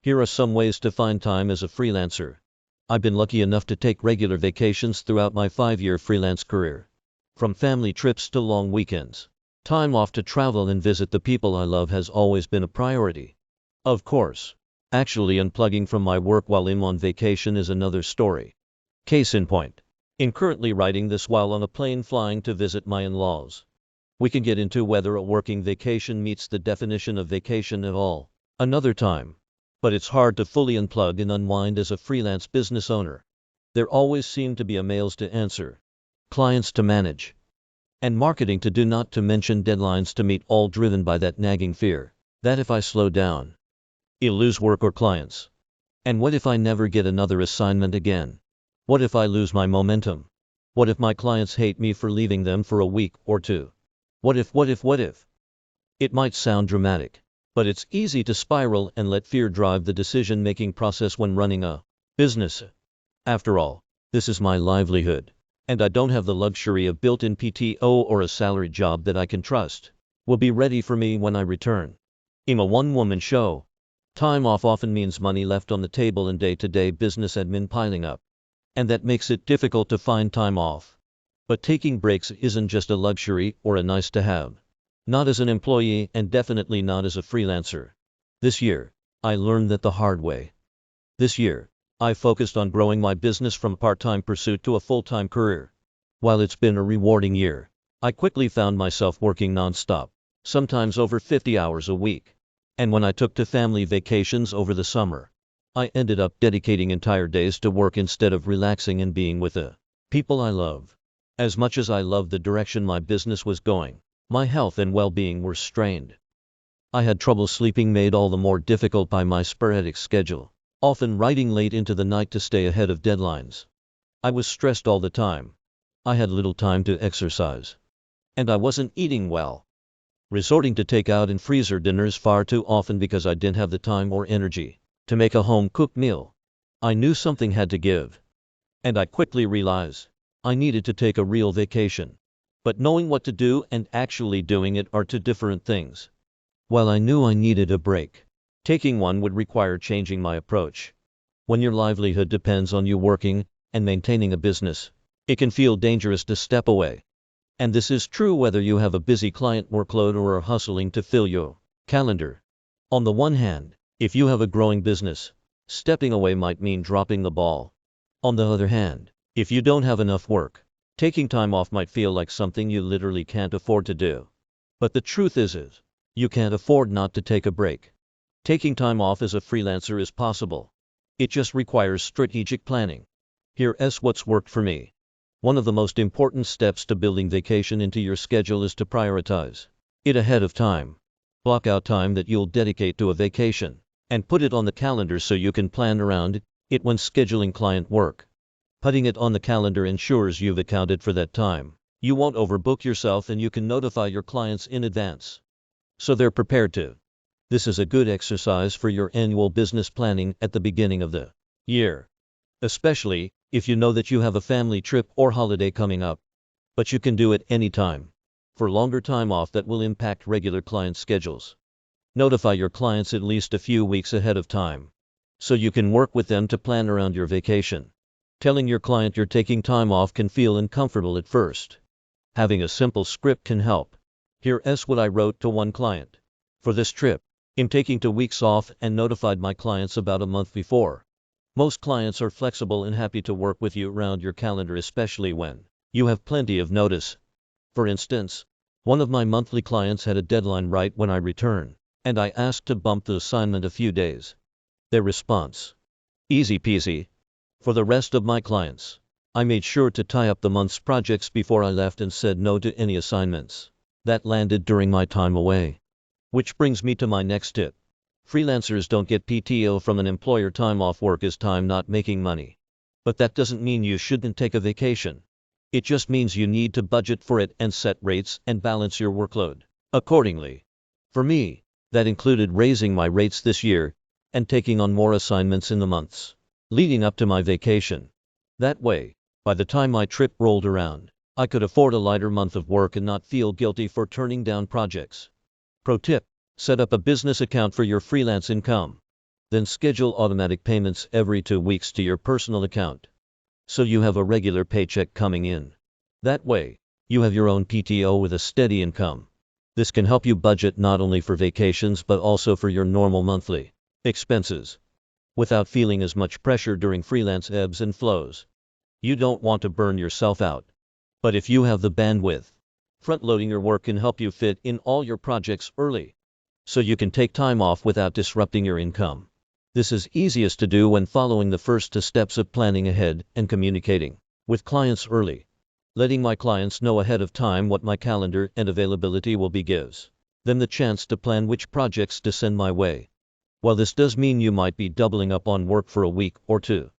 Here are some ways to find time as a freelancer. I've been lucky enough to take regular vacations throughout my 5-year freelance career. From family trips to long weekends, time off to travel and visit the people I love has always been a priority. Of course, actually unplugging from my work while I'm on vacation is another story. Case in point, I'm currently writing this while on a plane flying to visit my in-laws. We can get into whether a working vacation meets the definition of vacation at all another time. But it's hard to fully unplug and unwind as a freelance business owner. There always seem to be emails to answer, clients to manage, and marketing to do, not to mention deadlines to meet, all driven by that nagging fear that if I slow down, I'll lose work or clients. And what if I never get another assignment again? What if I lose my momentum? What if my clients hate me for leaving them for a week or two? What if? It might sound dramatic, but it's easy to spiral and let fear drive the decision-making process when running a business. After all, this is my livelihood, and I don't have the luxury of built-in PTO or a salary job that I can trust will be ready for me when I return. I'm a one-woman show. Time off often means money left on the table and day-to-day business admin piling up, and that makes it difficult to find time off. But taking breaks isn't just a luxury or a nice-to-have. Not as an employee and definitely not as a freelancer. This year, I learned that the hard way. This year, I focused on growing my business from a part-time pursuit to a full-time career. While it's been a rewarding year, I quickly found myself working non-stop, sometimes over 50 hours a week. And when I took to family vacations over the summer, I ended up dedicating entire days to work instead of relaxing and being with the people I love. As much as I loved the direction my business was going, my health and well-being were strained. I had trouble sleeping, made all the more difficult by my sporadic schedule, often writing late into the night to stay ahead of deadlines. I was stressed all the time. I had little time to exercise. And I wasn't eating well, resorting to takeout and freezer dinners far too often because I didn't have the time or energy to make a home-cooked meal. I knew something had to give. And I quickly realized I needed to take a real vacation. But knowing what to do and actually doing it are two different things. While I knew I needed a break, taking one would require changing my approach. When your livelihood depends on you working and maintaining a business, it can feel dangerous to step away. And this is true whether you have a busy client workload or are hustling to fill your calendar. On the one hand, if you have a growing business, stepping away might mean dropping the ball. On the other hand, if you don't have enough work, taking time off might feel like something you literally can't afford to do. But the truth is you can't afford not to take a break. Taking time off as a freelancer is possible. It just requires strategic planning. Here's what's worked for me. One of the most important steps to building vacation into your schedule is to prioritize it ahead of time. Block out time that you'll dedicate to a vacation, and put it on the calendar so you can plan around it when scheduling client work. Putting it on the calendar ensures you've accounted for that time. You won't overbook yourself and you can notify your clients in advance, so they're prepared to. This is a good exercise for your annual business planning at the beginning of the year, especially if you know that you have a family trip or holiday coming up. But you can do it anytime. For longer time off that will impact regular client schedules, notify your clients at least a few weeks ahead of time, so you can work with them to plan around your vacation. Telling your client you're taking time off can feel uncomfortable at first. Having a simple script can help. Here's what I wrote to one client. For this trip, I'm taking 2 weeks off and notified my clients about a month before. Most clients are flexible and happy to work with you around your calendar, especially when you have plenty of notice. For instance, one of my monthly clients had a deadline right when I return, and I asked to bump the assignment a few days. Their response: easy peasy. For the rest of my clients, I made sure to tie up the month's projects before I left and said no to any assignments that landed during my time away. Which brings me to my next tip. Freelancers don't get PTO from an employer. Time off work is time not making money. But that doesn't mean you shouldn't take a vacation. It just means you need to budget for it and set rates and balance your workload accordingly. For me, that included raising my rates this year and taking on more assignments in the months leading up to my vacation. That way, by the time my trip rolled around, I could afford a lighter month of work and not feel guilty for turning down projects. Pro tip: set up a business account for your freelance income. Then schedule automatic payments every 2 weeks to your personal account, so you have a regular paycheck coming in. That way, you have your own PTO with a steady income. This can help you budget not only for vacations but also for your normal monthly expenses, without feeling as much pressure during freelance ebbs and flows. You don't want to burn yourself out. But if you have the bandwidth, front-loading your work can help you fit in all your projects early, so you can take time off without disrupting your income. This is easiest to do when following the first 2 steps of planning ahead and communicating with clients early. Letting my clients know ahead of time what my calendar and availability will be gives them the chance to plan which projects to send my way. While this does mean you might be doubling up on work for a week or 2,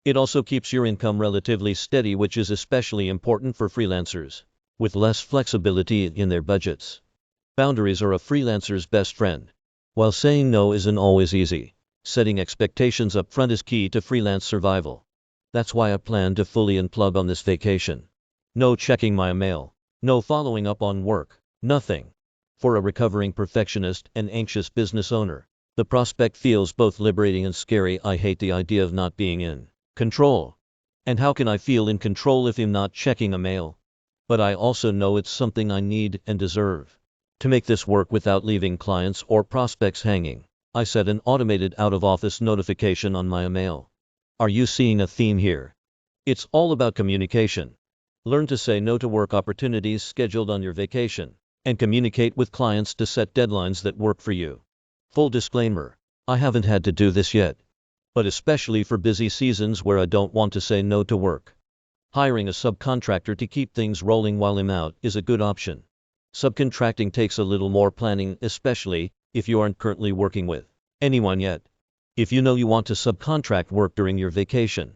it also keeps your income relatively steady, which is especially important for freelancers with less flexibility in their budgets. Boundaries are a freelancer's best friend. While saying no isn't always easy, setting expectations up front is key to freelance survival. That's why I plan to fully unplug on this vacation. No checking my email, no following up on work, nothing. For a recovering perfectionist and anxious business owner, the prospect feels both liberating and scary. I hate the idea of not being in control. And how can I feel in control if I'm not checking a mail? But I also know it's something I need and deserve. To make this work without leaving clients or prospects hanging, I set an automated out-of-office notification on my email. Are you seeing a theme here? It's all about communication. Learn to say no to work opportunities scheduled on your vacation, and communicate with clients to set deadlines that work for you. Full disclaimer, I haven't had to do this yet, but especially for busy seasons where I don't want to say no to work, hiring a subcontractor to keep things rolling while I'm out is a good option. Subcontracting takes a little more planning, especially if you aren't currently working with anyone yet. If you know you want to subcontract work during your vacation,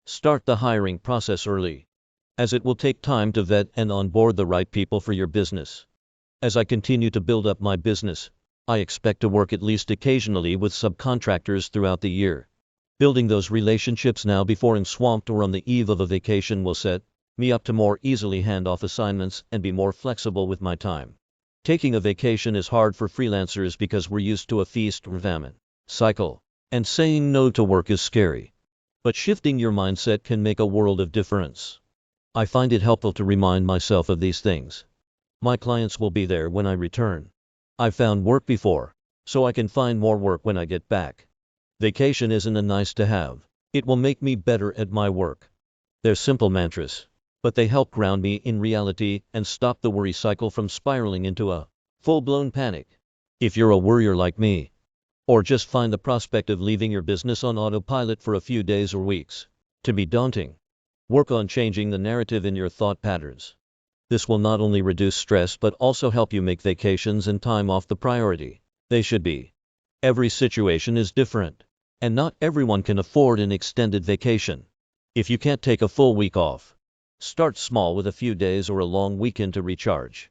start the hiring process early, as it will take time to vet and onboard the right people for your business. As I continue to build up my business, I expect to work at least occasionally with subcontractors throughout the year. Building those relationships now before I'm swamped or on the eve of a vacation will set me up to more easily hand off assignments and be more flexible with my time. Taking a vacation is hard for freelancers because we're used to a feast or famine cycle, and saying no to work is scary. But shifting your mindset can make a world of difference. I find it helpful to remind myself of these things. My clients will be there when I return. I've found work before, so I can find more work when I get back. Vacation isn't a nice to have. It will make me better at my work. They're simple mantras, but they help ground me in reality and stop the worry cycle from spiraling into a full-blown panic. If you're a worrier like me, or just find the prospect of leaving your business on autopilot for a few days or weeks to be daunting, work on changing the narrative in your thought patterns. This will not only reduce stress but also help you make vacations and time off the priority they should be. Every situation is different, and not everyone can afford an extended vacation. If you can't take a full week off, start small with a few days or a long weekend to recharge.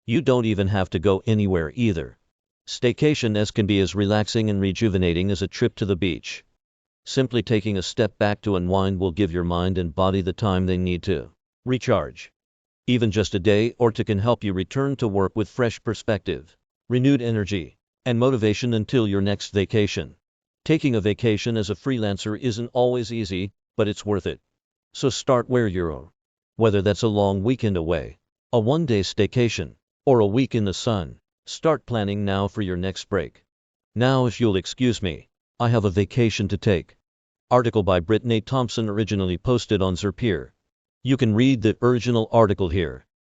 You don't even have to go anywhere either. Staycation can be as relaxing and rejuvenating as a trip to the beach. Simply taking a step back to unwind will give your mind and body the time they need to recharge. Even just a day or 2 can help you return to work with fresh perspective, renewed energy, and motivation until your next vacation. Taking a vacation as a freelancer isn't always easy, but it's worth it. So start where you're. Whether that's a long weekend away, a one-day staycation, or a week in the sun, start planning now for your next break. Now, if you'll excuse me, I have a vacation to take. Article by Brittany Thompson, originally posted on Zapier. You can read the original article here.